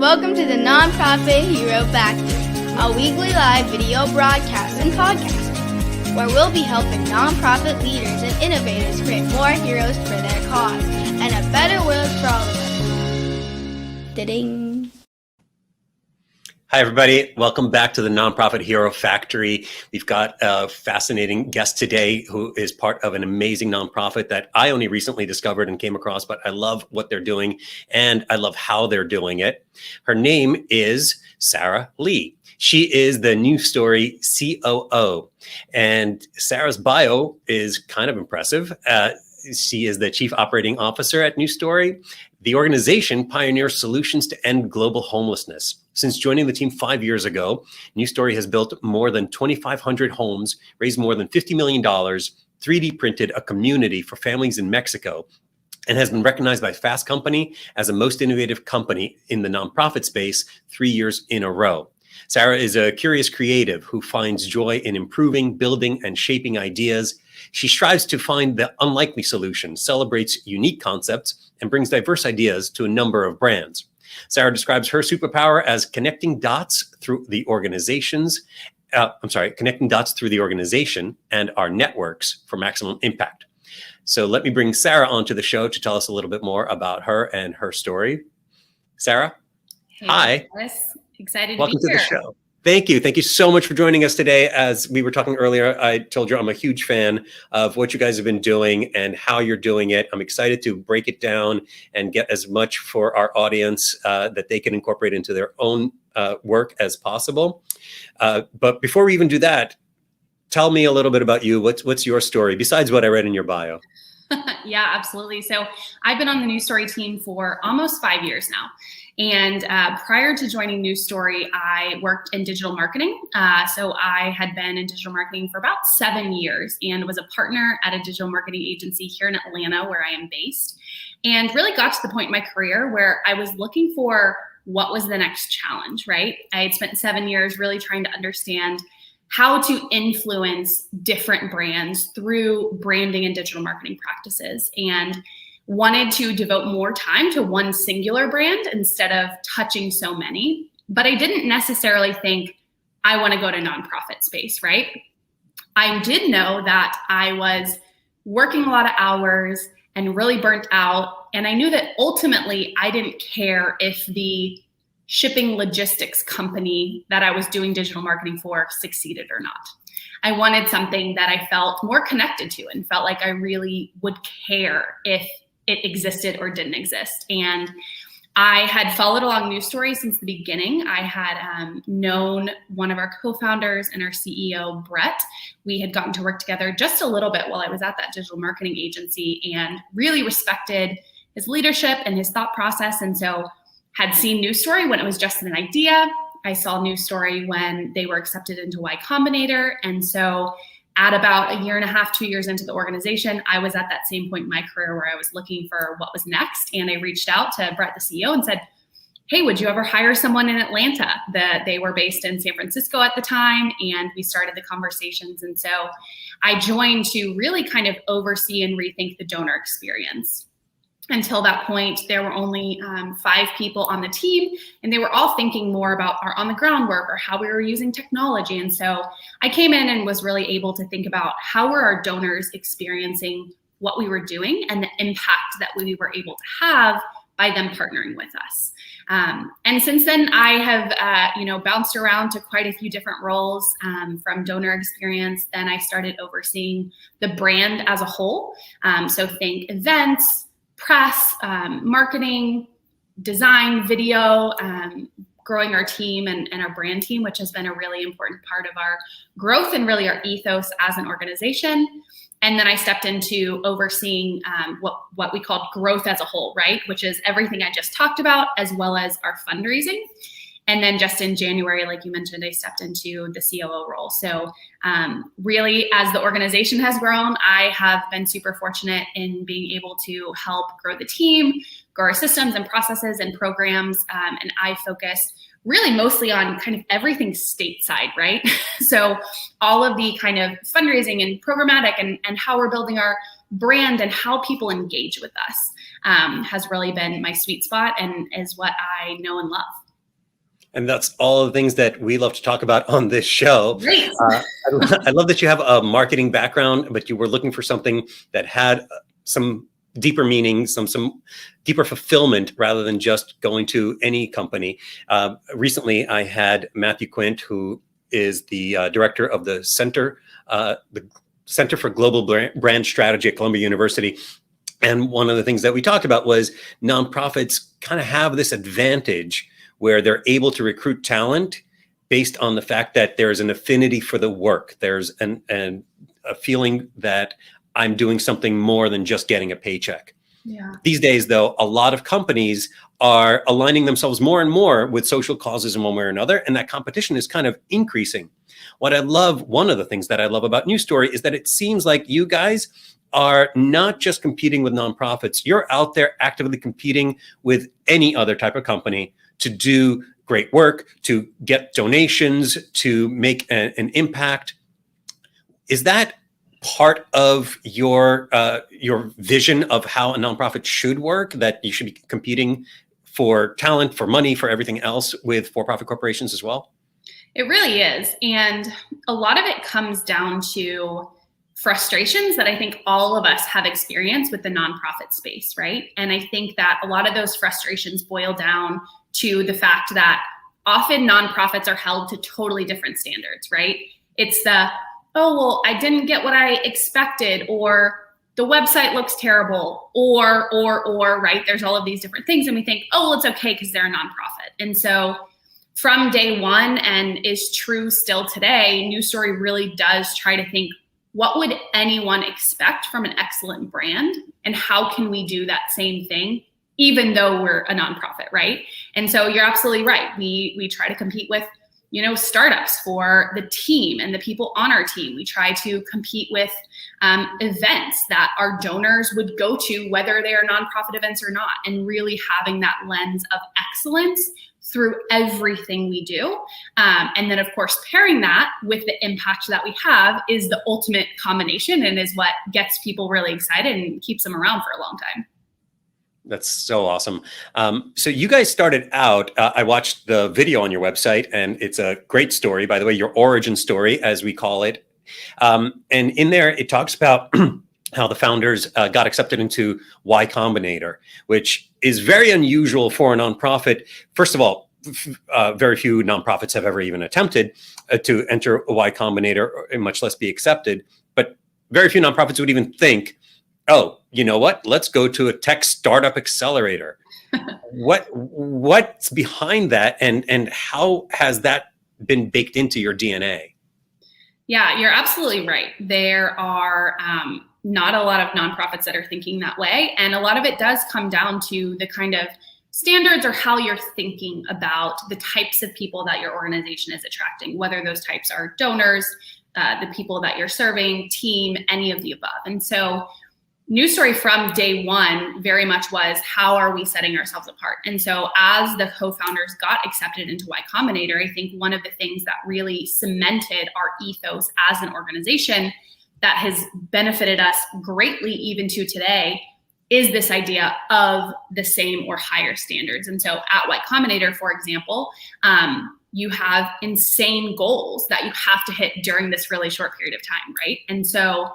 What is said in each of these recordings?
Welcome to the Nonprofit Hero Factory, a weekly live video broadcast and podcast, where we'll be helping nonprofit leaders and innovators create more heroes for their cause and a better world for all of us. Da-ding. Hi, everybody. Welcome back to the Nonprofit Hero Factory. We've got a fascinating guest today who is part of an amazing nonprofit that I only recently discovered and came across, but I love what they're doing and I love how they're doing it. Her name is Sarah Lee. She is the New Story COO, and Sarah's bio is kind of impressive. She is the Chief Operating Officer at New Story. The organization pioneers solutions to end global homelessness. Since joining the team 5 years ago, New Story has built more than 2,500 homes, raised more than $50 million, 3D printed a community for families in Mexico, and has been recognized by Fast Company as the most innovative company in the nonprofit space 3 years in a row. Sarah is a curious creative who finds joy in improving, building, and shaping ideas. She strives to find the unlikely solution, celebrates unique concepts, and brings diverse ideas to a number of brands. Sarah describes her superpower as connecting dots through the organization and our networks for maximum impact. So let me bring Sarah onto the show to tell us a little bit more about her and her story. Sarah, hey, hi. Boris. Excited Welcome to be here. To the show. Thank you. Thank you so much for joining us today. As we were talking earlier, I told you I'm a huge fan of what you guys have been doing and how you're doing it. I'm excited to break it down and get as much for our audience that they can incorporate into their own work as possible. But before we even do that, tell me a little bit about you. What's your story besides what I read in your bio? Yeah, absolutely. So I've been on the New Story team for almost 5 years now. And prior to joining New Story, I worked in digital marketing. So I had been in digital marketing for about 7 years and was a partner at a digital marketing agency here in Atlanta, where I am based, and really got to the point in my career where I was looking for what was the next challenge, right? I had spent 7 years really trying to understand how to influence different brands through branding and digital marketing practices, and wanted to devote more time to one singular brand instead of touching so many. But I didn't necessarily think I want to go to nonprofit space, right? I did know that I was working a lot of hours and really burnt out. And I knew that ultimately I didn't care if the shipping logistics company that I was doing digital marketing for succeeded or not. I wanted something that I felt more connected to and felt like I really would care if it existed or didn't exist. And I had followed along New Story since the beginning. I had known one of our co-founders and our CEO, Brett. We had gotten to work together just a little bit while I was at that digital marketing agency and really respected his leadership and his thought process. And so had seen New Story when it was just an idea. I saw New Story when they were accepted into Y-Combinator. And so at about 1.5 years, 2 years into the organization, I was at that same point in my career where I was looking for what was next. And I reached out to Brett, the CEO, and said, hey, would you ever hire someone in Atlanta? They were based in San Francisco at the time, and we started the conversations. And so I joined to really kind of oversee and rethink the donor experience. Until that point, there were only 5 people on the team, and they were all thinking more about our on-the-ground work or how we were using technology. And so I came in and was really able to think about how were our donors experiencing what we were doing and the impact that we were able to have by them partnering with us. And since then, I have bounced around to quite a few different roles from donor experience. Then I started overseeing the brand as a whole. So think events, press, marketing, design, video, growing our team and our brand team, which has been a really important part of our growth and really our ethos as an organization. And then I stepped into overseeing what we called growth as a whole, right? Which is everything I just talked about, as well as our fundraising. And then just in January, like you mentioned, I stepped into the COO role. So really, as the organization has grown, I have been super fortunate in being able to help grow the team, grow our systems and processes and programs. And I focus really mostly on kind of everything stateside, right? So all of the kind of fundraising and programmatic and how we're building our brand and how people engage with us has really been my sweet spot and is what I know and love. And that's all the things that we love to talk about on this show. Great. I love that you have a marketing background, but you were looking for something that had some deeper meaning, some deeper fulfillment rather than just going to any company. Recently, I had Matthew Quint, who is the director of the Center for Global Brand Strategy at Columbia University. And one of the things that we talked about was nonprofits kind of have this advantage where they're able to recruit talent based on the fact that there's an affinity for the work. There's a feeling that I'm doing something more than just getting a paycheck. Yeah. These days, though, a lot of companies are aligning themselves more and more with social causes in one way or another, and that competition is kind of increasing. One of the things that I love about New Story is that it seems like you guys are not just competing with nonprofits. You're out there actively competing with any other type of company to do great work, to get donations, to make an impact. Is that part of your vision of how a nonprofit should work, that you should be competing for talent, for money, for everything else with for-profit corporations as well? It really is. And a lot of it comes down to frustrations that I think all of us have experienced with the nonprofit space, right? And I think that a lot of those frustrations boil down to the fact that often nonprofits are held to totally different standards, right? It's the, oh, well, I didn't get what I expected, or the website looks terrible, or, right? There's all of these different things. And we think, oh, well, it's okay because they're a nonprofit. And so from day one, and is true still today, New Story really does try to think, what would anyone expect from an excellent brand? And how can we do that same thing, even though we're a nonprofit, right? And so you're absolutely right. We try to compete with, startups for the team and the people on our team. We try to compete with events that our donors would go to, whether they are nonprofit events or not, and really having that lens of excellence through everything we do. And then, of course, pairing that with the impact that we have is the ultimate combination, and is what gets people really excited and keeps them around for a long time. That's so awesome. So you guys started out, I watched the video on your website, and it's a great story, by the way, your origin story, as we call it. And in there, it talks about how the founders got accepted into Y-Combinator, which is very unusual for a nonprofit. First of all, very few nonprofits have ever even attempted to enter a Y-Combinator, much less be accepted. But very few nonprofits would even think, oh, you know what? Let's go to a tech startup accelerator. What's behind that, and how has that been baked into your DNA? Yeah, you're absolutely right. There are not a lot of nonprofits that are thinking that way, and a lot of it does come down to the kind of standards or how you're thinking about the types of people that your organization is attracting, whether those types are donors, the people that you're serving, team, any of the above. And so New Story from day one very much was, how are we setting ourselves apart? And so as the co-founders got accepted into Y-Combinator, I think one of the things that really cemented our ethos as an organization that has benefited us greatly even to today is this idea of the same or higher standards. And so at Y-Combinator, for example, you have insane goals that you have to hit during this really short period of time, right? And so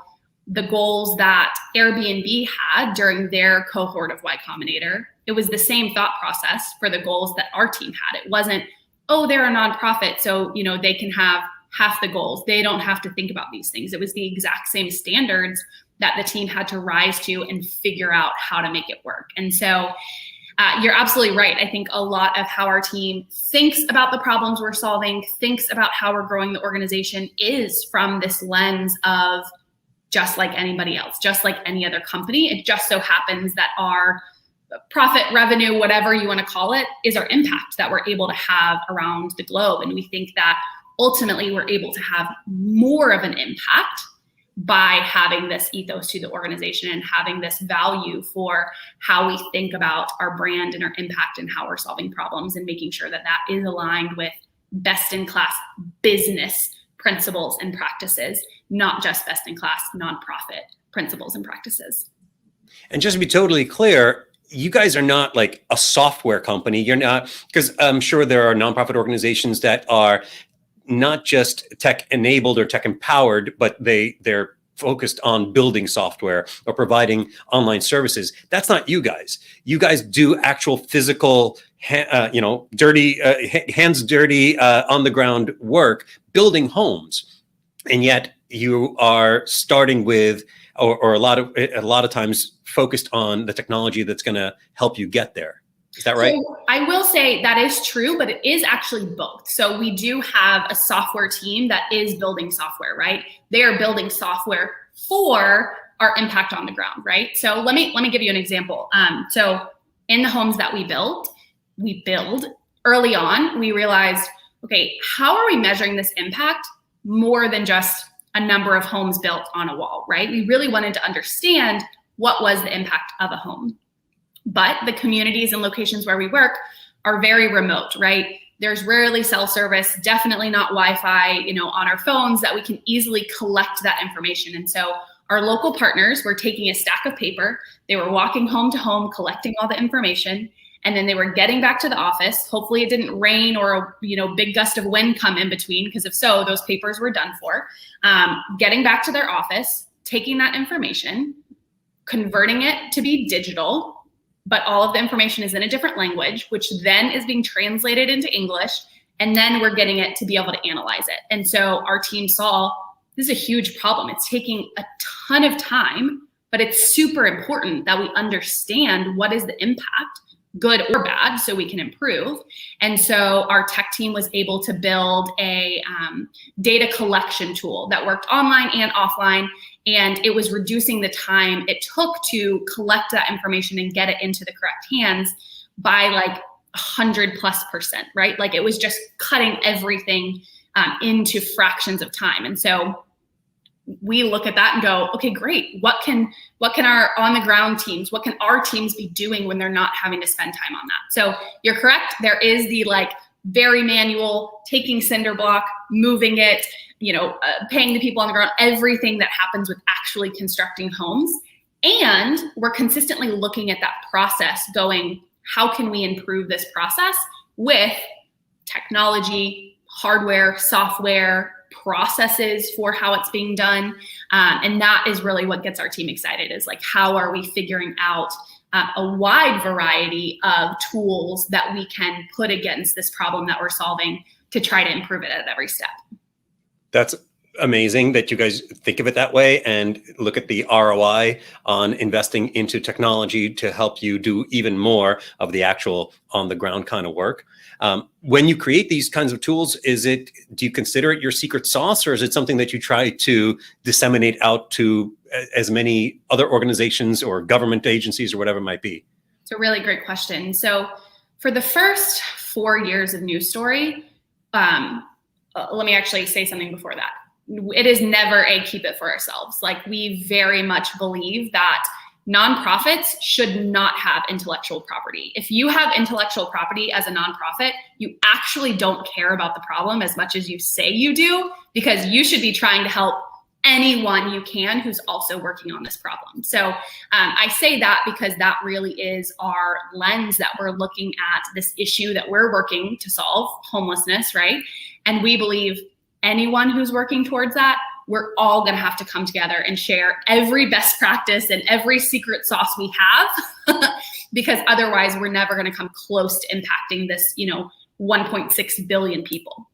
the goals that Airbnb had during their cohort of Y-Combinator, it was the same thought process for the goals that our team had. It wasn't, oh, they're a nonprofit, so they can have half the goals. They don't have to think about these things. It was the exact same standards that the team had to rise to and figure out how to make it work. And so you're absolutely right. I think a lot of how our team thinks about the problems we're solving, thinks about how we're growing the organization, is from this lens of just like anybody else, just like any other company. It just so happens that our profit, revenue, whatever you want to call it, is our impact that we're able to have around the globe. And we think that ultimately we're able to have more of an impact by having this ethos to the organization and having this value for how we think about our brand and our impact and how we're solving problems, and making sure that that is aligned with best-in-class business principles and practices, not just best-in-class nonprofit principles and practices. And just to be totally clear, you guys are not like a software company. You're not, because I'm sure there are nonprofit organizations that are not just tech enabled or tech empowered, but they're focused on building software or providing online services. That's not you guys. You guys do actual physical, dirty, hands dirty, on the ground work, building homes. And yet you are starting with, or a lot of times focused on the technology that's going to help you get there. Is that right? So I will say that is true, but it is actually both. So we do have a software team that is building software, right? They are building software for our impact on the ground, right? So let me give you an example. So in the homes that we build early on, we realized, okay, how are we measuring this impact more than just a number of homes built on a wall, right? We really wanted to understand what was the impact of a home. But the communities and locations where we work are very remote, right? There's rarely cell service, definitely not Wi-Fi, on our phones that we can easily collect that information. And so our local partners were taking a stack of paper, they were walking home to home, collecting all the information, and then they were getting back to the office. Hopefully it didn't rain or a big gust of wind come in between, because if so, those papers were done for. Getting back to their office, taking that information, converting it to be digital, but all of the information is in a different language, which then is being translated into English, and then we're getting it to be able to analyze it. And so our team saw this is a huge problem. It's taking a ton of time, but it's super important that we understand what is the impact, good or bad, so we can improve. And so our tech team was able to build a data collection tool that worked online and offline, and it was reducing the time it took to collect that information and get it into the correct hands by like 100+%, right? Like it was just cutting everything into fractions of time. And so we look at that and go, okay, great. What can our on the ground teams, what can our teams be doing when they're not having to spend time on that? So you're correct. There is the very manual, taking cinder block, moving it, paying the people on the ground, everything that happens with actually constructing homes. And we're consistently looking at that process going, how can we improve this process with technology, hardware, software, processes for how it's being done. And that is really what gets our team excited, is how are we figuring out a wide variety of tools that we can put against this problem that we're solving to try to improve it at every step. That's amazing that you guys think of it that way and look at the ROI on investing into technology to help you do even more of the actual on the ground kind of work. When you create these kinds of tools, do you consider it your secret sauce, or is it something that you try to disseminate out to as many other organizations or government agencies or whatever it might be? It's a really great question. So for the first 4 years of New Story, let me actually say something before that. It is never a keep it for ourselves. We very much believe that nonprofits should not have intellectual property. If you have intellectual property as a nonprofit, you actually don't care about the problem as much as you say you do, because you should be trying to help anyone you can who's also working on this problem. So I say that because that really is our lens that we're looking at this issue that we're working to solve, homelessness, right? And we believe anyone who's working towards that, we're all going to have to come together and share every best practice and every secret sauce we have, because otherwise we're never going to come close to impacting this, 1.6 billion people.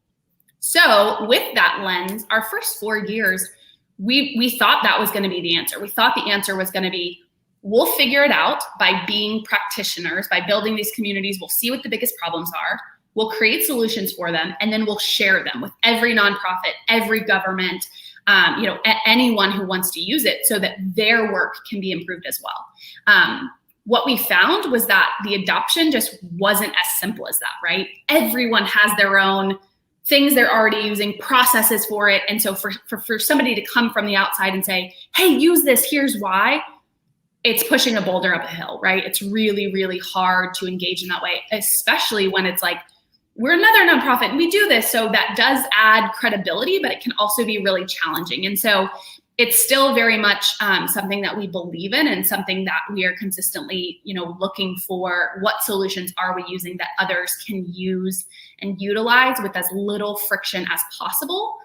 So with that lens, our first 4 years, we thought that was going to be the answer. We thought the answer was going to be, we'll figure it out by being practitioners, by building these communities. We'll see what the biggest problems are. We'll create solutions for them, and then we'll share them with every nonprofit, every government, anyone who wants to use it, so that their work can be improved as well. What we found was that the adoption just wasn't as simple as that, right? Everyone has their own things they're already using, processes for it. And so for somebody to come from the outside and say, hey, use this, here's why, it's pushing a boulder up a hill, right? It's really, really hard to engage in that way, especially when it's we're another nonprofit and we do this. So that does add credibility, but it can also be really challenging. And so it's still very much something that we believe in and something that we are consistently, looking for. What solutions are we using that others can use and utilize with as little friction as possible?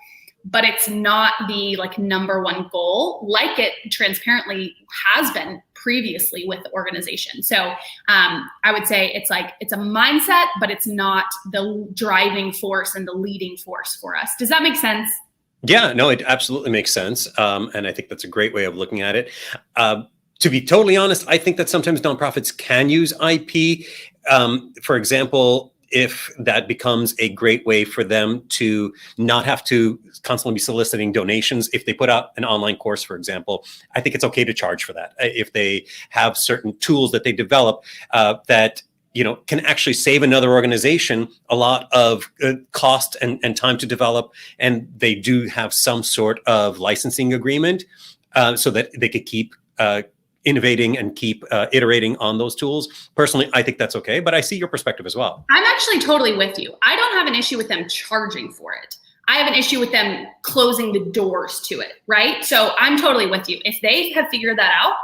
But it's not the number one goal, like it transparently has been previously with the organization. So I would say it's a mindset, but it's not the driving force and the leading force for us. Does that make sense? Yeah, no, it absolutely makes sense. And I think that's a great way of looking at it. To be totally honest, I think that sometimes nonprofits can use IP. For example, if that becomes a great way for them to not have to constantly be soliciting donations. If they put out an online course, for example, I think it's okay to charge for that. If they have certain tools that they develop that can actually save another organization a lot of cost and time to develop, and they do have some sort of licensing agreement so that they could keep innovating and keep iterating on those tools. Personally, I think that's okay, but I see your perspective as well. I'm actually totally with you. I don't have an issue with them charging for it. I have an issue with them closing the doors to it, right? So I'm totally with you. If they have figured that out,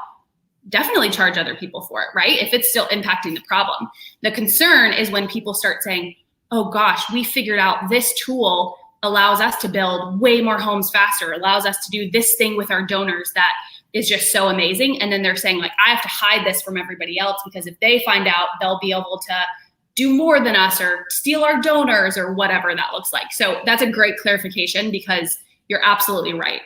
definitely charge other people for it, right? If it's still impacting the problem. The concern is when people start saying, oh gosh, we figured out this tool allows us to build way more homes faster, allows us to do this thing with our donors that is just so amazing. And then they're saying I have to hide this from everybody else because if they find out, they'll be able to do more than us or steal our donors or whatever that looks like. So that's a great clarification because you're absolutely right.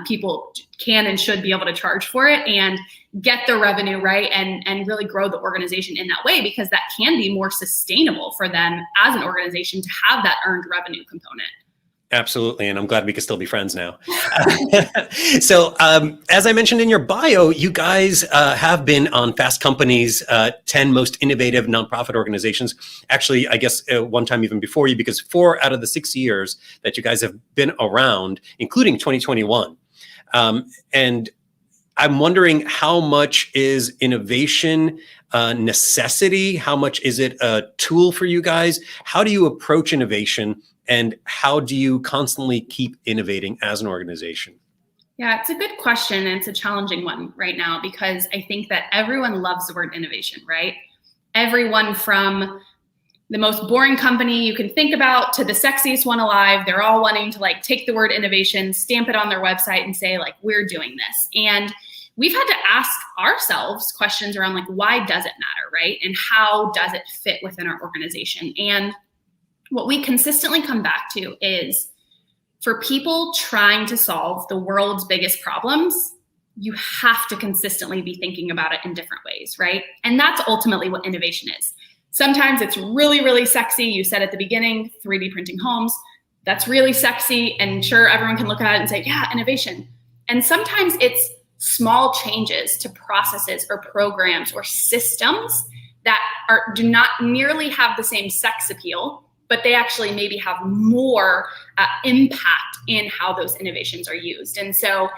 People can and should be able to charge for it and get the revenue, right? And really grow the organization in that way because that can be more sustainable for them as an organization to have that earned revenue component. Absolutely. And I'm glad we can still be friends now. So as I mentioned in your bio, you guys have been on Fast Company's 10 most innovative nonprofit organizations. Actually, I guess one time even before you, because 4 out of the 6 years that you guys have been around, including 2021. And I'm wondering how much is innovation necessity? How much is it a tool for you guys? How do you approach innovation? And how do you constantly keep innovating as an organization? Yeah, it's a good question. And it's a challenging one right now because I think that everyone loves the word innovation, right? Everyone from the most boring company you can think about to the sexiest one alive, they're all wanting to take the word innovation, stamp it on their website and say we're doing this. And we've had to ask ourselves questions around why does it matter, right? And how does it fit within our organization? And what we consistently come back to is for people trying to solve the world's biggest problems, you have to consistently be thinking about it in different ways, right? And that's ultimately what innovation is. Sometimes it's really, really sexy. You said at the beginning, 3D printing homes. That's really sexy. And sure, everyone can look at it and say, yeah, innovation. And sometimes it's small changes to processes or programs or systems that do not nearly have the same sex appeal, but they actually maybe have more impact in how those innovations are used. And so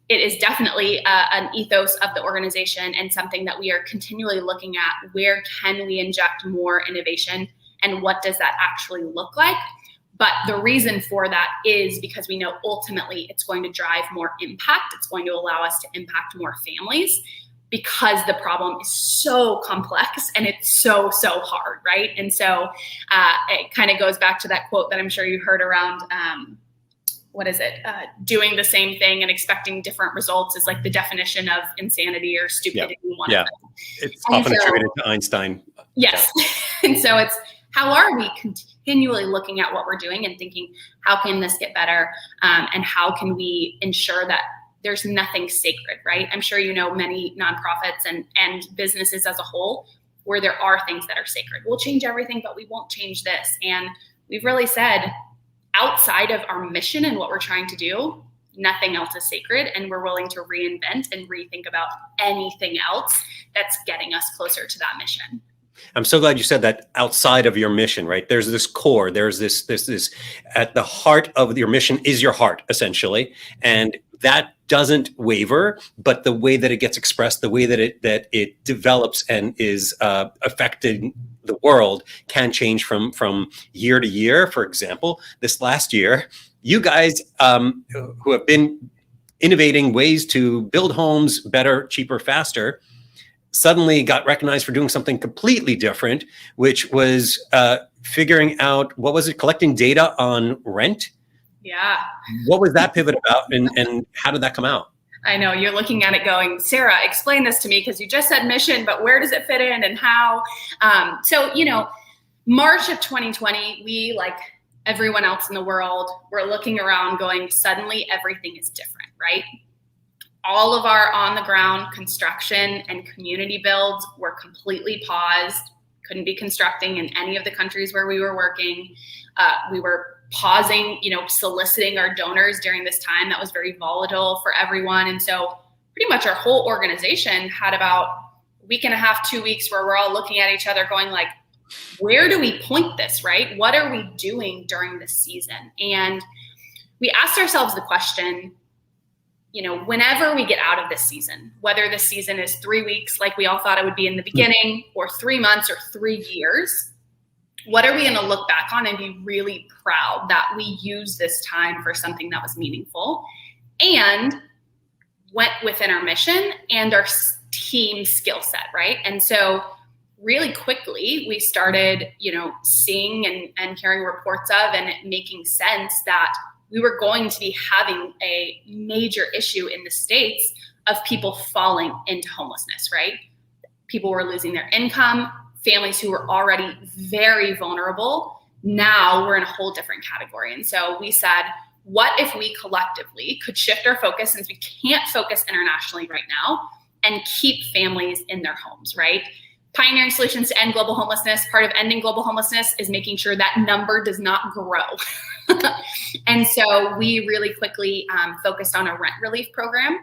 it is definitely an ethos of the organization and something that we are continually looking at. Where can we inject more innovation and what does that actually look like? But the reason for that is because we know ultimately it's going to drive more impact. It's going to allow us to impact more families, because the problem is so complex and it's so hard, right? And so it kind of goes back to that quote that I'm sure you heard around, doing the same thing and expecting different results is the definition of insanity or stupidity. Yeah, it's often attributed to Einstein. Yes, yeah. And so it's how are we continually looking at what we're doing and thinking, how can this get better? And how can we ensure that there's nothing sacred, right? I'm sure you know many nonprofits and businesses as a whole where there are things that are sacred. We'll change everything, but we won't change this. And we've really said outside of our mission and what we're trying to do, nothing else is sacred. And we're willing to reinvent and rethink about anything else that's getting us closer to that mission. I'm so glad you said that outside of your mission, right? There's this core, there's this at the heart of your mission is your heart, essentially. And that doesn't waver, but the way that it gets expressed, the way that it develops and is affecting the world can change from year to year. For example, this last year, you guys who have been innovating ways to build homes better, cheaper, faster, suddenly got recognized for doing something completely different, which was figuring out, what was it, collecting data on rent? Yeah. What was that pivot about, and how did that come out? I know you're looking at it going, Sarah, explain this to me, because you just said mission, but where does it fit in and how? So, March of 2020, we, like everyone else in the world, were looking around going, suddenly everything is different, right? All of our on the ground construction and community builds were completely paused. Couldn't be constructing in any of the countries where we were working. We were pausing, soliciting our donors during this time that was very volatile for everyone. And so pretty much our whole organization had about a week and a half, 2 weeks where we're all looking at each other going like, where do we point this, right? What are we doing during this season? And we asked ourselves the question, whenever we get out of this season, whether this season is 3 weeks like we all thought it would be in the beginning, or 3 months, or 3 years, what are we going to look back on and be really proud that we used this time for something that was meaningful and went within our mission and our team skill set, right? And so really quickly, we started, seeing and hearing reports of and making sense that we were going to be having a major issue in the States of people falling into homelessness, right? People were losing their income, families who were already very vulnerable. Now we're in a whole different category. And so we said, what if we collectively could shift our focus, since we can't focus internationally right now, and keep families in their homes, right? Pioneering solutions to end global homelessness. Part of ending global homelessness is making sure that number does not grow. And so we really quickly focused on a rent relief program.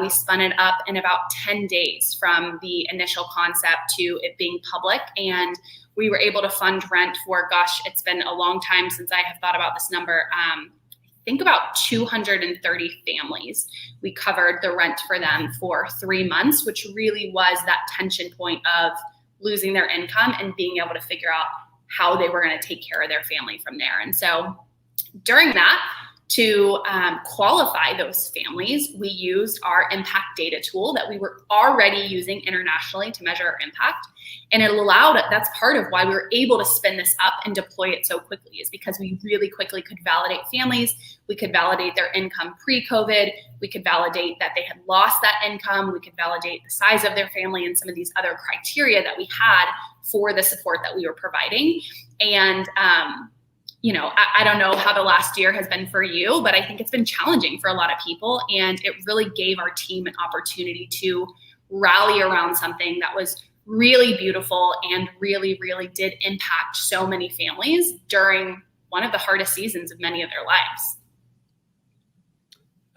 We spun it up in about 10 days from the initial concept to it being public. And we were able to fund rent for, it's been a long time since I have thought about this number. I think about 230 families. We covered the rent for them for 3 months, which really was that tension point of losing their income and being able to figure out how they were going to take care of their family from there. And so during that, to qualify those families, we used our impact data tool that we were already using internationally to measure our impact. And it allowed, that's part of why we were able to spin this up and deploy it so quickly, is because we really quickly could validate families. We could validate their income pre-COVID. We could validate that they had lost that income. We could validate the size of their family and some of these other criteria that we had for the support that we were providing. And, I don't know how the last year has been for you, but I think it's been challenging for a lot of people. And it really gave our team an opportunity to rally around something that was really beautiful and really, really did impact so many families during one of the hardest seasons of many of their lives.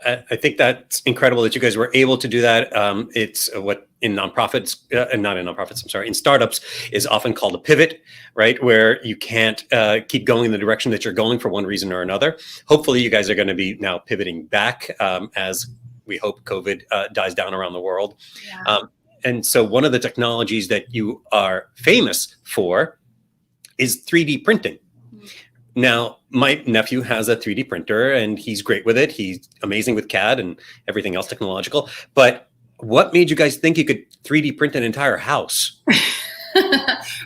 I think that's incredible that you guys were able to do that. It's what in nonprofits, not in nonprofits, I'm sorry, in startups is often called a pivot, right? Where you can't keep going in the direction that you're going for one reason or another. Hopefully you guys are going to be now pivoting back as we hope COVID dies down around the world. Yeah. And so one of the technologies that you are famous for is 3D printing. Now, my nephew has a 3D printer and he's great with it. He's amazing with CAD and everything else technological. But what made you guys think you could 3D print an entire house?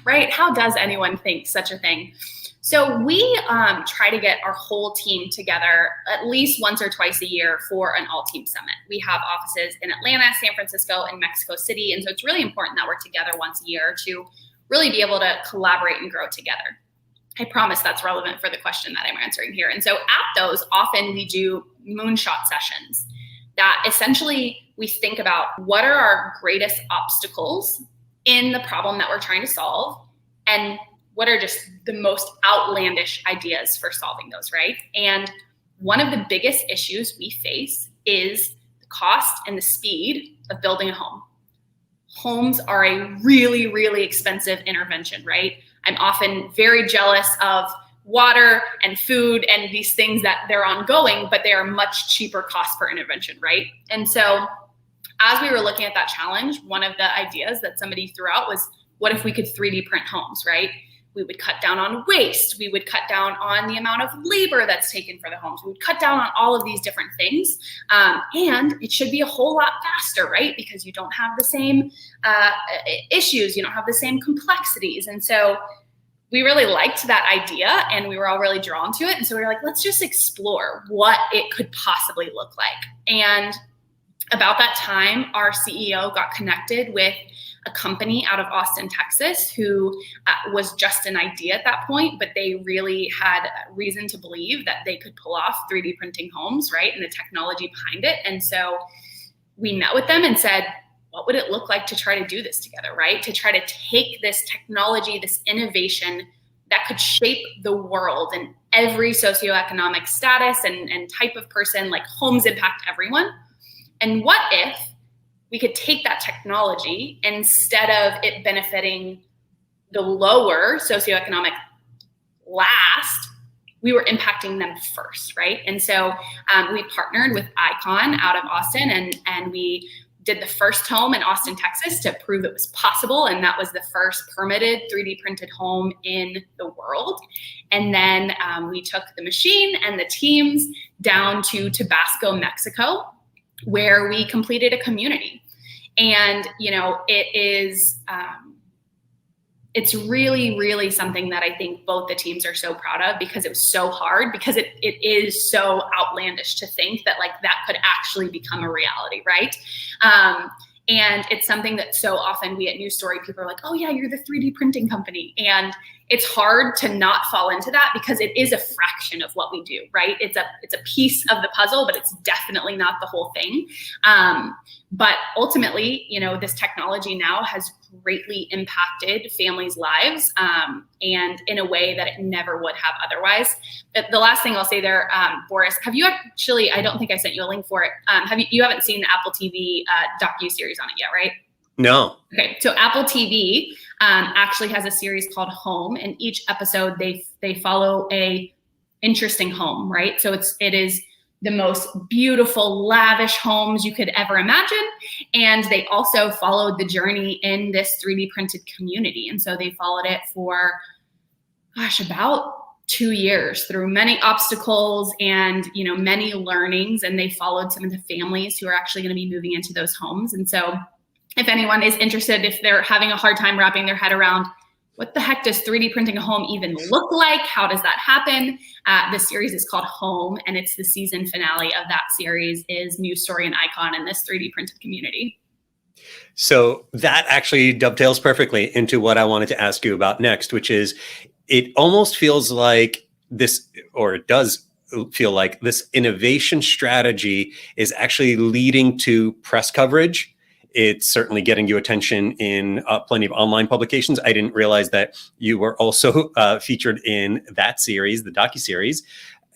Right? How does anyone think such a thing? So we try to get our whole team together at least once or twice a year for an all-team summit. We have offices in Atlanta, San Francisco, and Mexico City. And so it's really important that we're together once a year to really be able to collaborate and grow together. I promise that's relevant for the question that I'm answering here. And so at those, often we do moonshot sessions that essentially we think about what are our greatest obstacles in the problem that we're trying to solve, and what are just the most outlandish ideas for solving those, right? And one of the biggest issues we face is the cost and the speed of building a home. Homes are a really, really expensive intervention, right? I'm often very jealous of water and food and these things that they're ongoing, but they are much cheaper cost per intervention, right? And so as we were looking at that challenge, one of the ideas that somebody threw out was, what if we could 3D print homes, right? we would cut down on waste. We would cut down on the amount of labor that's taken for the homes. We would cut down on all of these different things. And it should be a whole lot faster, right? Because you don't have the same issues. You don't have the same complexities. And so we really liked that idea and we were all really drawn to it. And so we were like, let's just explore what it could possibly look like. And about that time, our CEO got connected with a company out of Austin, Texas, who was just an idea at that point, but they really had reason to believe that they could pull off 3D printing homes, right? And the technology behind it. And so we met with them and said, what would it look like to try to do this together, right? To try to take this technology, this innovation that could shape the world and every socioeconomic status and type of person, like homes impact everyone. And what if we could take that technology, instead of it benefiting the lower socioeconomic last, we were impacting them first, right? And so we partnered with Icon out of Austin, and we did the first home in Austin, Texas to prove it was possible. And that was the first permitted 3D printed home in the world. And then we took the machine and the teams down to Tabasco, Mexico, where we completed a community. And, you know, it is, it's really, really something that I think both the teams are so proud of, because it was so hard, because it is so outlandish to think that like that could actually become a reality, right? And it's something that so often we at New Story, people are like, oh yeah, you're the 3D printing company. And it's hard to not fall into that, because it is a fraction of what we do, right? It's a piece of the puzzle, but it's definitely not the whole thing. But ultimately, you know, this technology now has greatly impacted families' lives, and in a way that it never would have otherwise. The last thing I'll say there, Boris, have you actually, I don't think I sent you a link for it. You haven't seen the Apple TV docu-series on it yet, right? No. Okay, so Apple TV actually has a series called Home, and each episode they follow a interesting home, right? So it is the most beautiful, lavish homes you could ever imagine, and they also followed the journey in this 3D printed community. And so they followed it for, about 2 years through many obstacles and, you know, many learnings, and they followed some of the families who are actually going to be moving into those homes. And so if anyone is interested, if they're having a hard time wrapping their head around what the heck does 3D printing a home even look like? How does that happen? The series is called Home, and it's the season finale of that series is New Story and Icon in this 3D printed community. So that actually dovetails perfectly into what I wanted to ask you about next, which is it almost feels like this, or it does feel like this innovation strategy is actually leading to press coverage. It's certainly getting you attention in plenty of online publications. I didn't realize that you were also featured in that series, the docuseries.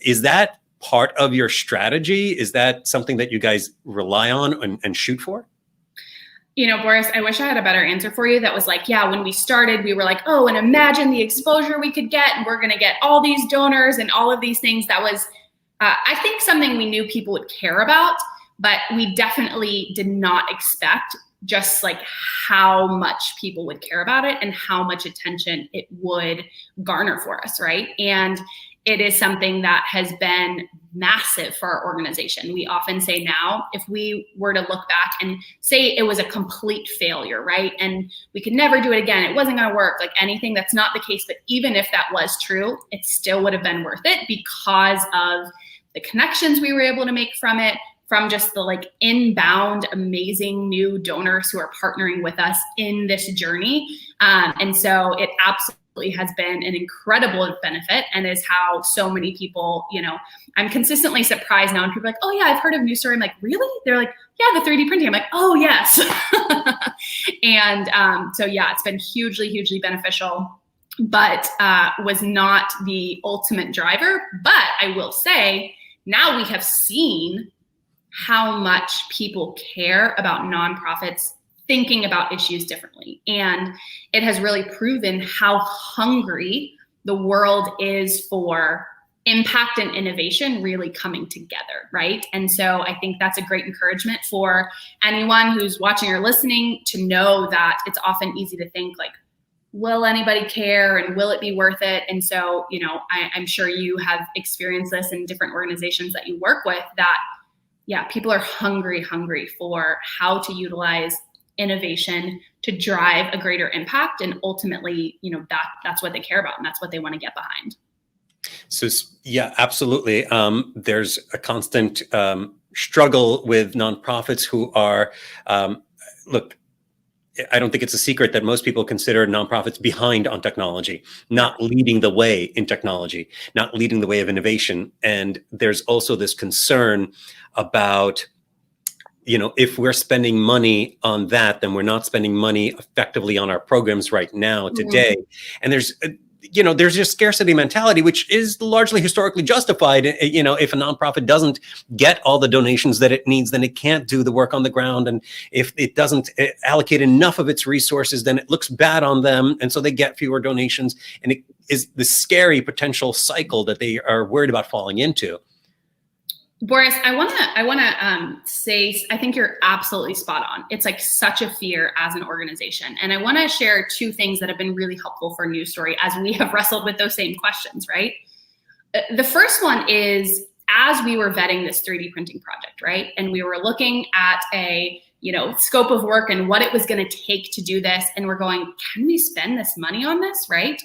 Is that part of your strategy? Is that something that you guys rely on and shoot for? You know, Boris, I wish I had a better answer for you. That was like, yeah, when we started, we were like, oh, and imagine the exposure we could get, and we're going to get all these donors and all of these things. That was, I think, something we knew people would care about. But we definitely did not expect just like how much people would care about it and how much attention it would garner for us, right? And it is something that has been massive for our organization. We often say now, if we were to look back and say it was a complete failure, right? And we could never do it again, it wasn't going to work, like anything, that's not the case. But even if that was true, it still would have been worth it because of the connections we were able to make from it, from just the like inbound amazing new donors who are partnering with us in this journey. And so it absolutely has been an incredible benefit, and is how so many people, you know, I'm consistently surprised now when people are like, oh yeah, I've heard of New Story. I'm like, really? They're like, yeah, the 3D printing. I'm like, oh yes. And so yeah, it's been hugely, hugely beneficial, but was not the ultimate driver. But I will say, now we have seen how much people care about nonprofits thinking about issues differently. And it has really proven how hungry the world is for impact and innovation really coming together, right? And so I think that's a great encouragement for anyone who's watching or listening to know that it's often easy to think like, will anybody care and will it be worth it? And so, I'm sure you have experienced this in different organizations that you work with, that, people are hungry for how to utilize innovation to drive a greater impact. And ultimately, that's what they care about and that's what they want to get behind. So, yeah, absolutely. There's a constant struggle with nonprofits who are, look, I don't think it's a secret that most people consider nonprofits behind on technology, not leading the way in technology, not leading the way of innovation. And there's also this concern about, if we're spending money on that, then we're not spending money effectively on our programs right now, today. And there's just scarcity mentality, which is largely historically justified. If a nonprofit doesn't get all the donations that it needs, then it can't do the work on the ground. And if it doesn't allocate enough of its resources, then it looks bad on them. And so they get fewer donations. And it is the scary potential cycle that they are worried about falling into. Boris, I want to say, I think you're absolutely spot on. It's like such a fear as an organization. And I want to share two things that have been really helpful for New Story as we have wrestled with those same questions, right? The first one is, as we were vetting this 3D printing project, right? And we were looking at a, scope of work and what it was going to take to do this. And we're going, can we spend this money on this, right?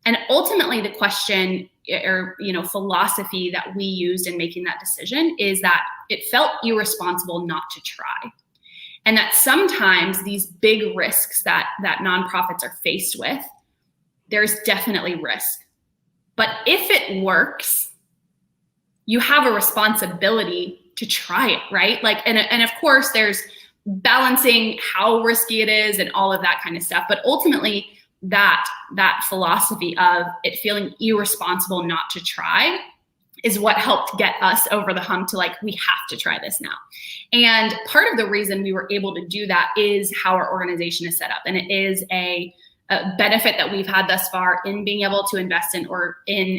And ultimately the question or philosophy that we used in making that decision is that it felt irresponsible not to try. And that sometimes these big risks that nonprofits are faced with, there's definitely risk. But if it works, you have a responsibility to try it, right? And of course there's balancing how risky it is and all of that kind of stuff. But ultimately, that philosophy of it feeling irresponsible not to try is what helped get us over the hump to we have to try this now. And part of the reason we were able to do that is how our organization is set up. And it is a benefit that we've had thus far in being able to invest in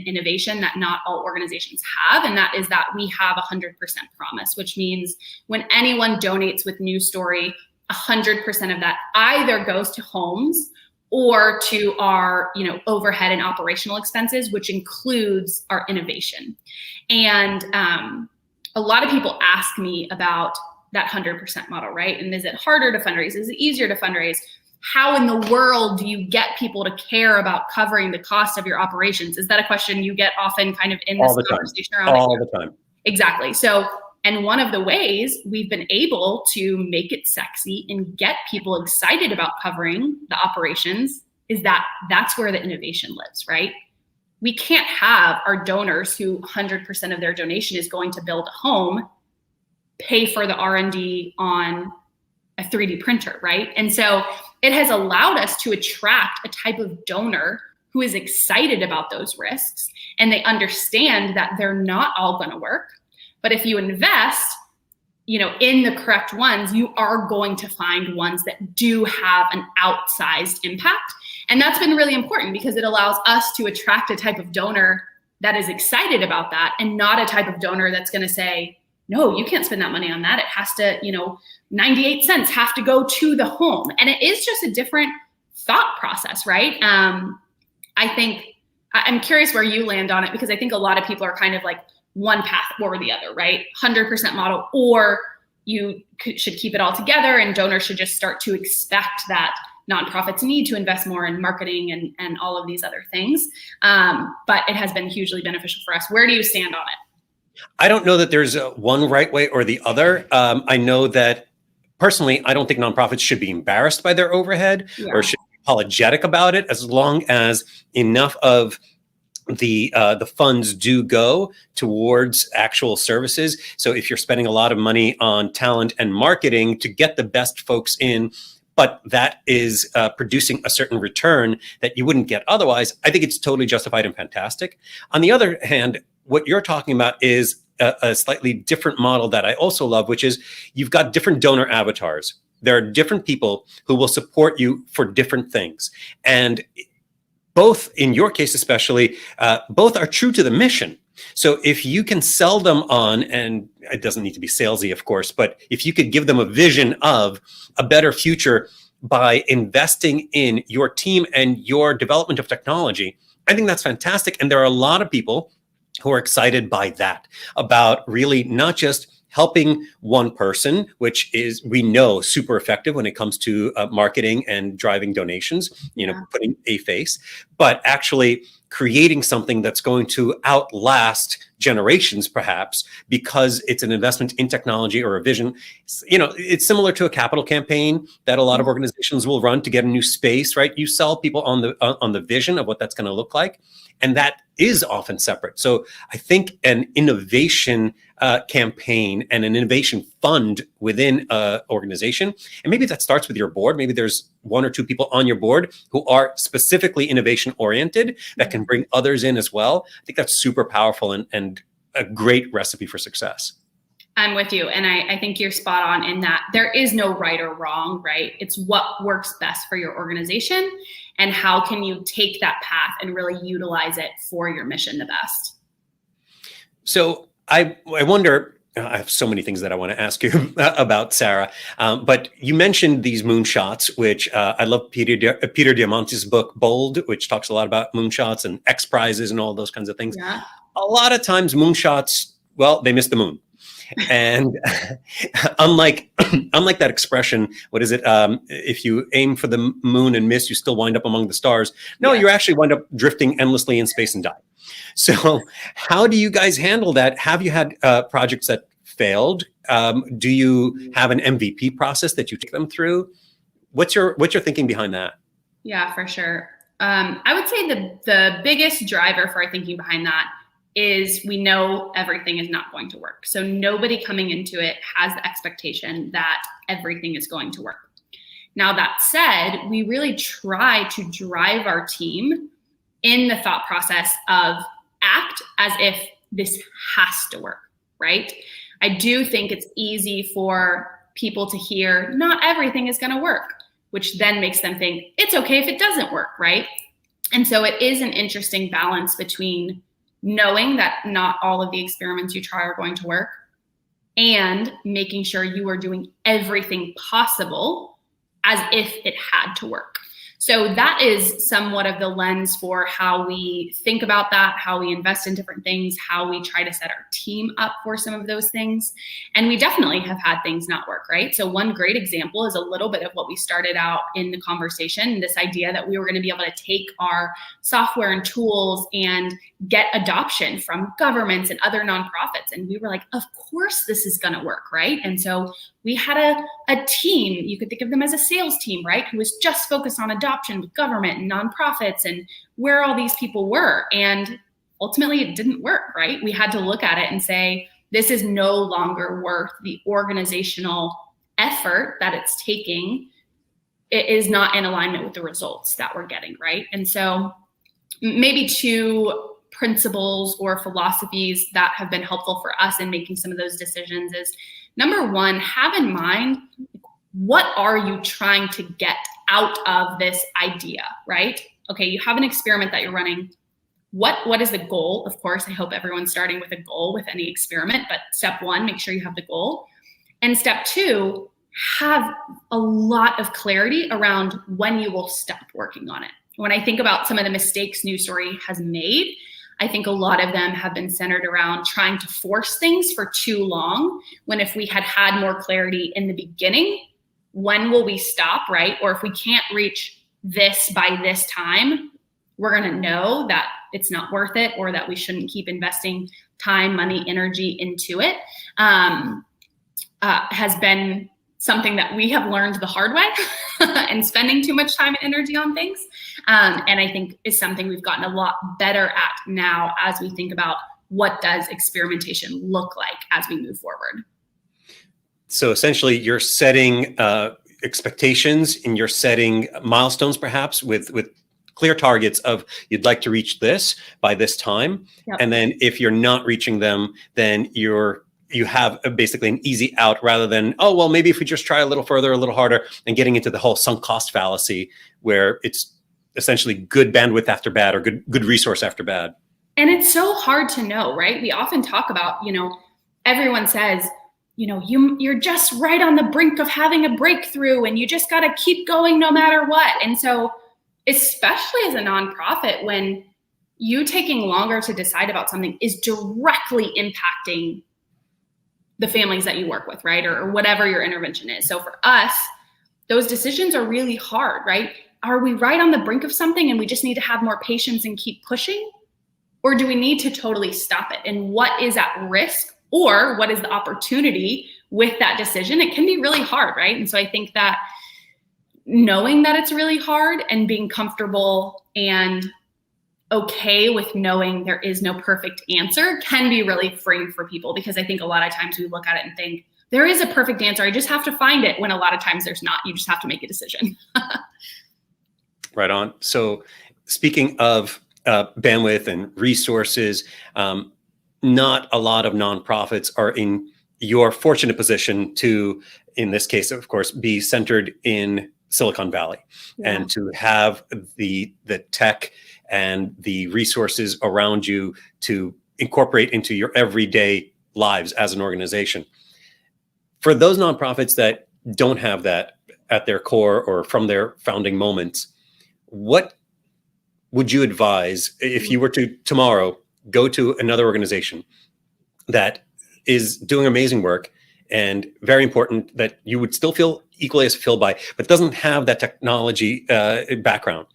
innovation that not all organizations have. And that is that we have 100% promise, which means when anyone donates with New Story, 100% of that either goes to homes or to our, overhead and operational expenses, which includes our innovation. And a lot of people ask me about that 100% model, right? And is it harder to fundraise? Is it easier to fundraise? How in the world do you get people to care about covering the cost of your operations? Is that a question you get often kind of in this conversation around it? All the time. Exactly. And one of the ways we've been able to make it sexy and get people excited about covering the operations is that's where the innovation lives, right? We can't have our donors who 100% of their donation is going to build a home pay for the R&D on a 3D printer, right? And so it has allowed us to attract a type of donor who is excited about those risks, and they understand that they're not all going to work. But if you invest, in the correct ones, you are going to find ones that do have an outsized impact. And that's been really important because it allows us to attract a type of donor that is excited about that and not a type of donor that's going to say, no, you can't spend that money on that. It has to, 98 cents have to go to the home. And it is just a different thought process, right? I think I'm curious where you land on it, because I think a lot of people are kind of like one path or the other, right? 100% model, or you should keep it all together and donors should just start to expect that nonprofits need to invest more in marketing and all of these other things. But it has been hugely beneficial for us. Where do you stand on it? I don't know that there's one right way or the other. I know that personally, I don't think nonprofits should be embarrassed by their overhead or should be apologetic about it, as long as enough of the funds do go towards actual services. So if you're spending a lot of money on talent and marketing to get the best folks in, but that is producing a certain return that you wouldn't get otherwise, I think it's totally justified and fantastic. On the other hand, what you're talking about is a slightly different model that I also love, which is you've got different donor avatars. There are different people who will support you for different things. And both, in your case especially, both are true to the mission. So if you can sell them on, and it doesn't need to be salesy, of course, but if you could give them a vision of a better future by investing in your team and your development of technology, I think that's fantastic. And there are a lot of people who are excited by that, about really not just helping one person, which is, we know, super effective when it comes to marketing and driving donations, putting a face, but actually creating something that's going to outlast generations, perhaps, because it's an investment in technology or a vision. It's similar to a capital campaign that a lot of organizations will run to get a new space, right? You sell people on the vision of what that's going to look like, and that is often separate. So I think an innovation campaign and an innovation fund within an organization, and maybe that starts with your board. Maybe there's one or two people on your board who are specifically innovation oriented that can bring others in as well. I think that's super powerful and a great recipe for success. I'm with you. And I think you're spot on in that there is no right or wrong, right? It's what works best for your organization and how can you take that path and really utilize it for your mission the best. So I wonder, I have so many things that I want to ask you about, Sarah, but you mentioned these moonshots, which I love Peter Diamante's book, Bold, which talks a lot about moonshots and X prizes and all those kinds of things. Yeah. A lot of times moonshots, well, they miss the moon. And unlike that expression, what is it? If you aim for the moon and miss, you still wind up among the stars. No, you actually wind up drifting endlessly in space and die. So how do you guys handle that? Have you had projects that failed? Do you have an MVP process that you take them through? What's your thinking behind that? Yeah, for sure. I would say the biggest driver for our thinking behind that is we know everything is not going to work. So nobody coming into it has the expectation that everything is going to work. Now, that said, we really try to drive our team in the thought process of act as if this has to work, right? I do think it's easy for people to hear not everything is going to work, which then makes them think it's okay if it doesn't work, right? And so it is an interesting balance between knowing that not all of the experiments you try are going to work and making sure you are doing everything possible as if it had to work. So that is somewhat of the lens for how we think about that, how we invest in different things, how we try to set our team up for some of those things. And we definitely have had things not work, right? So one great example is a little bit of what we started out in the conversation, this idea that we were going to be able to take our software and tools and get adoption from governments and other nonprofits. And we were like, of course this is going to work, right? And so we had a team, you could think of them as a sales team, right? Who was just focused on adoption with government and nonprofits and where all these people were. And ultimately it didn't work, right? We had to look at it and say, this is no longer worth the organizational effort that it's taking. It is not in alignment with the results that we're getting, right? And so maybe two principles or philosophies that have been helpful for us in making some of those decisions is, number one, have in mind, what are you trying to get out of this idea, right? Okay, you have an experiment that you're running. What is the goal? Of course, I hope everyone's starting with a goal with any experiment, but step one, make sure you have the goal. And step two, have a lot of clarity around when you will stop working on it. When I think about some of the mistakes New Story has made, I think a lot of them have been centered around trying to force things for too long, when if we had had more clarity in the beginning, when will we stop, right? Or if we can't reach this by this time, we're going to know that it's not worth it or that we shouldn't keep investing time, money, energy into it, has been something that we have learned the hard way and spending too much time and energy on things. And I think is something we've gotten a lot better at now as we think about what does experimentation look like as we move forward. So essentially you're setting expectations and you're setting milestones perhaps with clear targets of you'd like to reach this by this time. Yep. And then if you're not reaching them, then you have basically an easy out rather than, oh, well, maybe if we just try a little further, a little harder, and getting into the whole sunk cost fallacy where it's essentially good bandwidth after bad or good resource after bad. And it's so hard to know, right? We often talk about, everyone says, you're just right on the brink of having a breakthrough and you just got to keep going no matter what. And so especially as a nonprofit, when you taking longer to decide about something is directly impacting the families that you work with, right? Or whatever your intervention is. So for us, those decisions are really hard, right? Are we right on the brink of something and we just need to have more patience and keep pushing? Or do we need to totally stop it? And what is at risk, or what is the opportunity with that decision? It can be really hard, right? And so I think that knowing that it's really hard and being comfortable and okay with knowing there is no perfect answer can be really freeing for people, because I think a lot of times we look at it and think, there is a perfect answer, I just have to find it, when a lot of times there's not. You just have to make a decision. Right on. So speaking of bandwidth and resources, not a lot of nonprofits are in your fortunate position to, in this case, of course, be centered in Silicon Valley, and to have the tech and the resources around you to incorporate into your everyday lives as an organization. For those nonprofits that don't have that at their core or from their founding moments, what would you advise if you were to tomorrow go to another organization that is doing amazing work and very important, that you would still feel equally as fulfilled by, but doesn't have that technology background?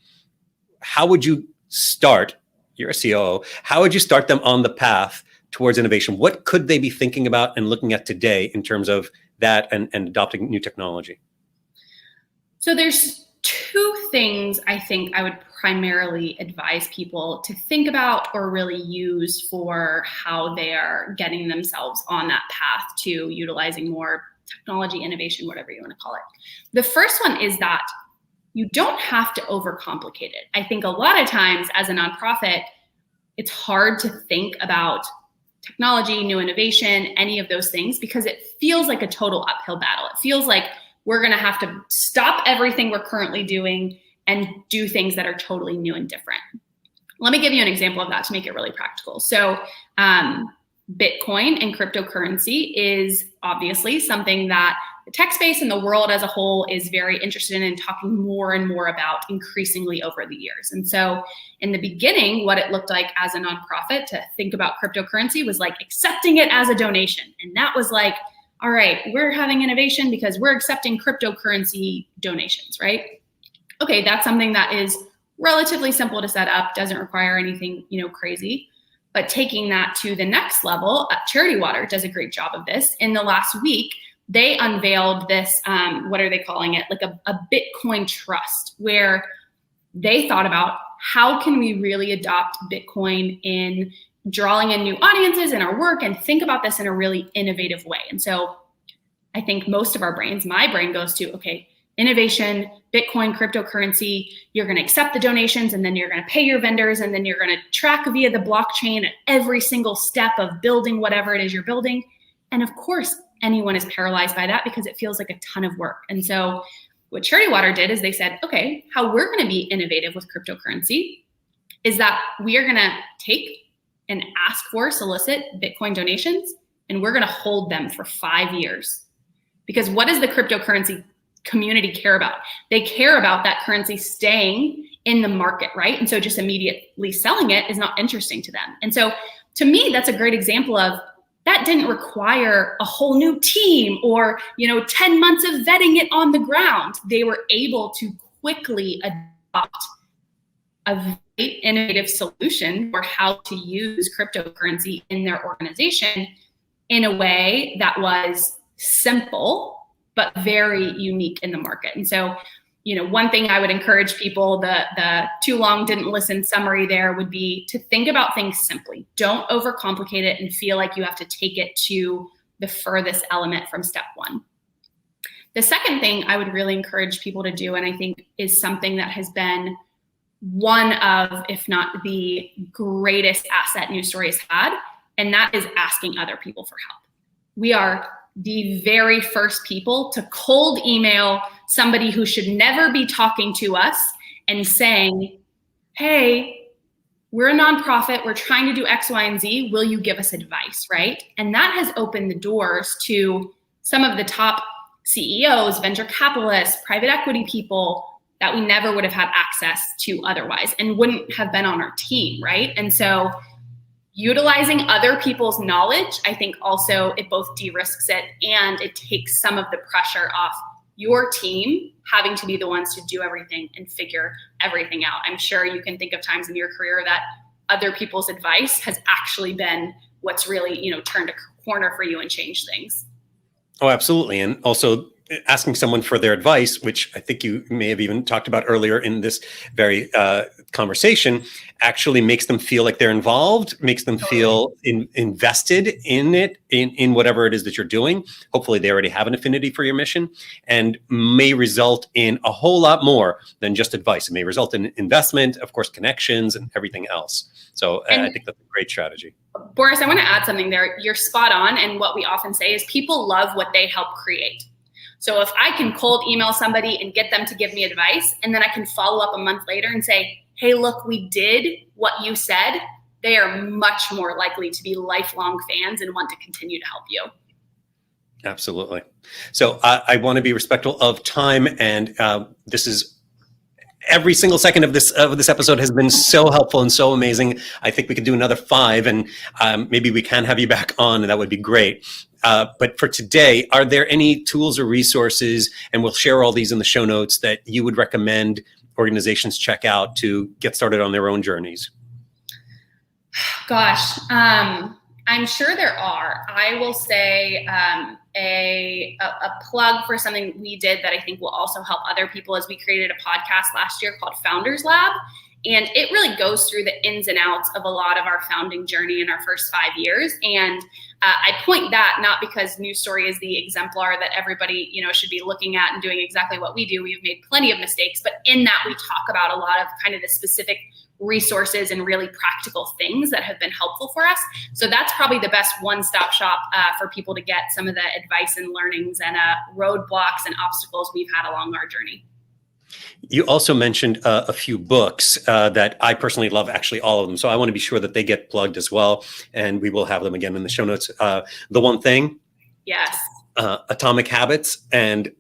How would you start? You're a COO. How would you start them on the path towards innovation? What could they be thinking about and looking at today in terms of that and adopting new technology? So there's two things I think I would primarily advise people to think about or really use for how they are getting themselves on that path to utilizing more technology, innovation, whatever you want to call it. The first one is that you don't have to overcomplicate it. I think a lot of times as a nonprofit, it's hard to think about technology, new innovation, any of those things, because it feels like a total uphill battle. It feels like we're going to have to stop everything we're currently doing and do things that are totally new and different. Let me give you an example of that to make it really practical. So Bitcoin and cryptocurrency is obviously something that the tech space and the world as a whole is very interested in and talking more and more about increasingly over the years. And so in the beginning, what it looked like as a nonprofit to think about cryptocurrency was like accepting it as a donation. And that was like, all right, we're having innovation because we're accepting cryptocurrency donations, right? Okay, that's something that is relatively simple to set up, doesn't require anything, crazy. But taking that to the next level, Charity Water does a great job of this. In the last week, they unveiled this, what are they calling it? Like a Bitcoin trust, where they thought about how can we really adopt Bitcoin in drawing in new audiences in our work and think about this in a really innovative way. And so I think most of our brains, my brain goes to, okay, innovation, Bitcoin, cryptocurrency, you're going to accept the donations and then you're going to pay your vendors and then you're going to track via the blockchain at every single step of building whatever it is you're building. And of course, anyone is paralyzed by that because it feels like a ton of work. And so what Charity Water did is they said, okay, how we're going to be innovative with cryptocurrency is that we are going to take and solicit Bitcoin donations, and we're going to hold them for 5 years. Because what does the cryptocurrency community care about? They care about that currency staying in the market, right? And so just immediately selling it is not interesting to them. And so to me, that's a great example of that didn't require a whole new team or 10 months of vetting it on the ground. They were able to quickly adopt a very innovative solution for how to use cryptocurrency in their organization in a way that was simple but very unique in the market. And so, one thing I would encourage people, the too long didn't listen summary there would be to think about things simply. Don't overcomplicate it and feel like you have to take it to the furthest element from step one. The second thing I would really encourage people to do, and I think is something that has been one of, if not the greatest asset New Story has had, and that is asking other people for help. We are the very first people to cold email somebody who should never be talking to us and saying, hey, we're a nonprofit, we're trying to do X, Y, and Z, will you give us advice, right? And that has opened the doors to some of the top CEOs, venture capitalists, private equity people that we never would have had access to otherwise and wouldn't have been on our team, right? And so utilizing other people's knowledge, I think also it both de-risks it and it takes some of the pressure off your team having to be the ones to do everything and figure everything out. I'm sure you can think of times in your career that other people's advice has actually been what's really, turned a corner for you and changed things. Oh, absolutely. And also asking someone for their advice, which I think you may have even talked about earlier in this very conversation, actually makes them feel like they're involved, makes them feel invested in it, in whatever it is that you're doing. Hopefully they already have an affinity for your mission, and may result in a whole lot more than just advice. It may result in investment, of course, connections and everything else. So I think that's a great strategy. Boris, I want to add something there. You're spot on. And what we often say is people love what they help create. So if I can cold email somebody and get them to give me advice, and then I can follow up a month later and say, hey, look, we did what you said, they are much more likely to be lifelong fans and want to continue to help you. Absolutely. So I want to be respectful of time, and this is every single second of this episode has been so helpful and so amazing. I think we could do another 5, and maybe we can have you back on, and that would be great. But for today, are there any tools or resources, and we'll share all these in the show notes, that you would recommend organizations check out to get started on their own journeys? Gosh, I'm sure there are. I will say a plug for something we did that I think will also help other people is we created a podcast last year called Founders Lab. And it really goes through the ins and outs of a lot of our founding journey in our first 5 years. And I point that not because New Story is the exemplar that everybody, should be looking at and doing exactly what we do. We've made plenty of mistakes, but in that we talk about a lot of kind of the specific resources and really practical things that have been helpful for us. So that's probably the best one-stop shop for people to get some of the advice and learnings and roadblocks and obstacles we've had along our journey. You also mentioned a few books that I personally love, actually all of them. So I want to be sure that they get plugged as well. And we will have them again in the show notes. The One Thing. Yes. Atomic Habits. And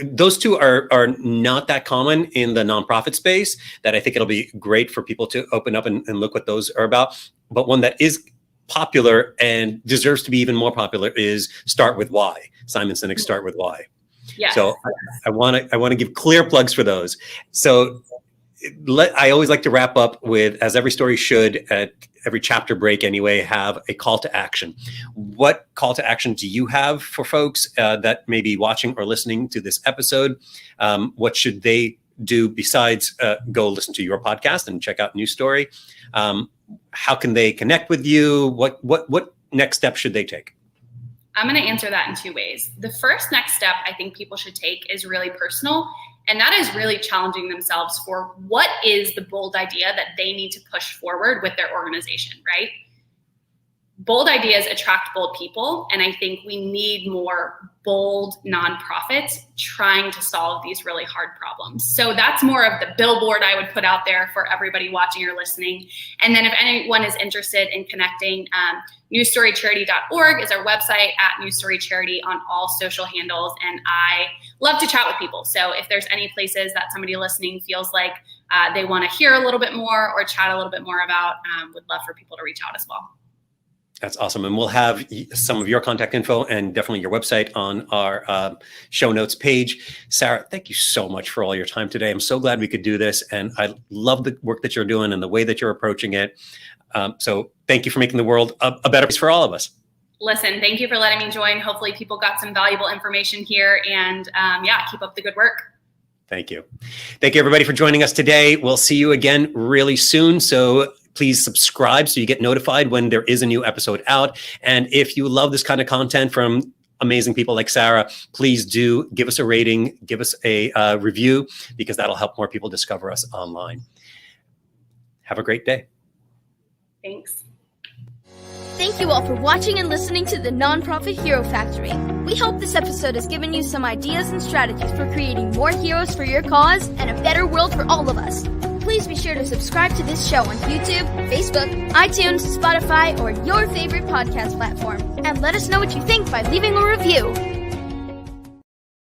those two are not that common in the nonprofit space, that I think it'll be great for people to open up and look what those are about. But one that is popular and deserves to be even more popular is Start With Why. Simon Sinek's Start With Why. Yes. So I want to give clear plugs for those. So I always like to wrap up with, as every story should, at every chapter break anyway, have a call to action. What call to action do you have for folks that may be watching or listening to this episode? What should they do besides go listen to your podcast and check out New Story? How can they connect with you? What next step should they take? I'm going to answer that in 2 ways. The first next step I think people should take is really personal, and that is really challenging themselves for what is the bold idea that they need to push forward with their organization, right? Bold ideas attract bold people, and I think we need more bold nonprofits trying to solve these really hard problems. So that's more of the billboard I would put out there for everybody watching or listening. And then if anyone is interested in connecting, newstorycharity.org is our website, at New Story Charity on all social handles. And I love to chat with people. So if there's any places that somebody listening feels like they want to hear a little bit more or chat a little bit more about, would love for people to reach out as well. That's awesome. And we'll have some of your contact info and definitely your website on our show notes page. Sarah, thank you so much for all your time today. I'm so glad we could do this. And I love the work that you're doing and the way that you're approaching it. So thank you for making the world a better place for all of us. Listen, thank you for letting me join. Hopefully people got some valuable information here, and keep up the good work. Thank you. Thank you, everybody, for joining us today. We'll see you again really soon. So please subscribe so you get notified when there is a new episode out. And if you love this kind of content from amazing people like Sarah, please do give us a rating, give us a review, because that'll help more people discover us online. Have a great day. Thanks. Thank you all for watching and listening to the Nonprofit Hero Factory. We hope this episode has given you some ideas and strategies for creating more heroes for your cause and a better world for all of us. Please be sure sure to subscribe to this show on YouTube, Facebook, iTunes, Spotify, or your favorite podcast platform. And let us know what you think by leaving a review.